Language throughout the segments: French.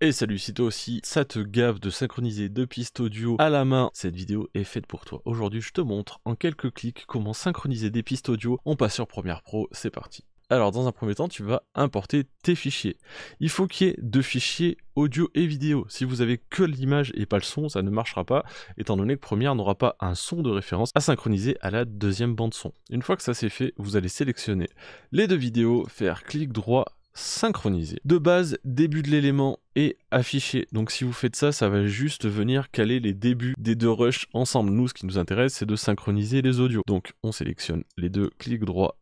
Et salut, si toi aussi ça te gave de synchroniser deux pistes audio à la main, cette vidéo est faite pour toi. Aujourd'hui je te montre en quelques clics comment synchroniser des pistes audio. On passe sur Premiere Pro, c'est parti. Alors dans un premier temps, tu vas importer tes fichiers. Il faut qu'il y ait deux fichiers audio et vidéo. Si vous avez que l'image et pas le son, ça ne marchera pas, étant donné que Premiere n'aura pas un son de référence à synchroniser à la deuxième bande son. Une fois que ça c'est fait, vous allez sélectionner les deux vidéos, faire clic droit, synchroniser. De base, début de l'élément est affiché. Donc si vous faites ça, ça va juste venir caler les débuts des deux rushs ensemble. Nous, ce qui nous intéresse, c'est de synchroniser les audios. Donc on sélectionne les deux, clic droit,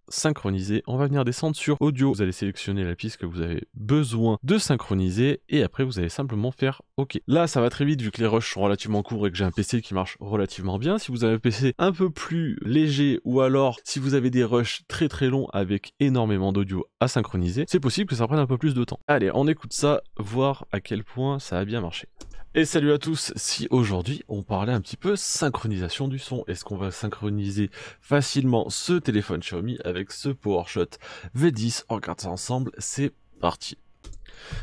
synchroniser. On va venir descendre sur audio. Vous allez sélectionner la piste que vous avez besoin de synchroniser et après vous allez simplement faire OK. Là ça va très vite vu que les rushs sont relativement courts et que j'ai un PC qui marche relativement bien. Si vous avez un PC un peu plus léger ou alors si vous avez des rushs très longs avec énormément d'audio à synchroniser, c'est possible que ça prenne un peu plus de temps. Allez, on écoute ça, voir à quel point ça a bien marché. Et salut à tous, si aujourd'hui on parlait un petit peu synchronisation du son, est-ce qu'on va synchroniser facilement ce téléphone Xiaomi avec ce PowerShot V10? On regarde ça ensemble, c'est parti.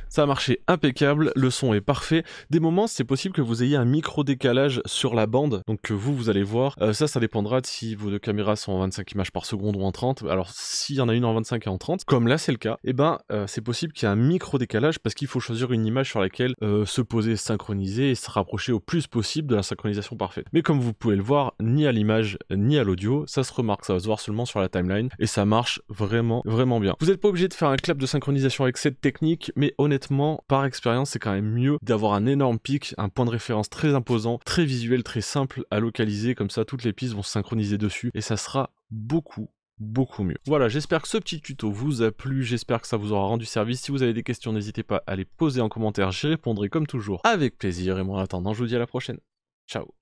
Ça a marché impeccable, le son est parfait. Des moments, c'est possible que vous ayez un micro décalage sur la bande, donc que vous allez voir. Ça dépendra de si vos deux caméras sont en 25 images par seconde ou en 30. Alors, s'il y en a une en 25 et en 30, comme là c'est le cas, et c'est possible qu'il y ait un micro décalage parce qu'il faut choisir une image sur laquelle se poser, synchroniser et se rapprocher au plus possible de la synchronisation parfaite. Mais comme vous pouvez le voir, ni à l'image ni à l'audio, ça se remarque, ça va se voir seulement sur la timeline et ça marche vraiment bien. Vous n'êtes pas obligé de faire un clap de synchronisation avec cette technique, mais honnêtement, par expérience, c'est quand même mieux d'avoir un énorme pic, un point de référence très imposant, très visuel, très simple à localiser, comme ça toutes les pistes vont se synchroniser dessus et ça sera beaucoup mieux. Voilà, j'espère que ce petit tuto vous a plu, j'espère que ça vous aura rendu service. Si vous avez des questions, n'hésitez pas à les poser en commentaire, j'y répondrai comme toujours avec plaisir et moi en attendant, je vous dis à la prochaine. Ciao.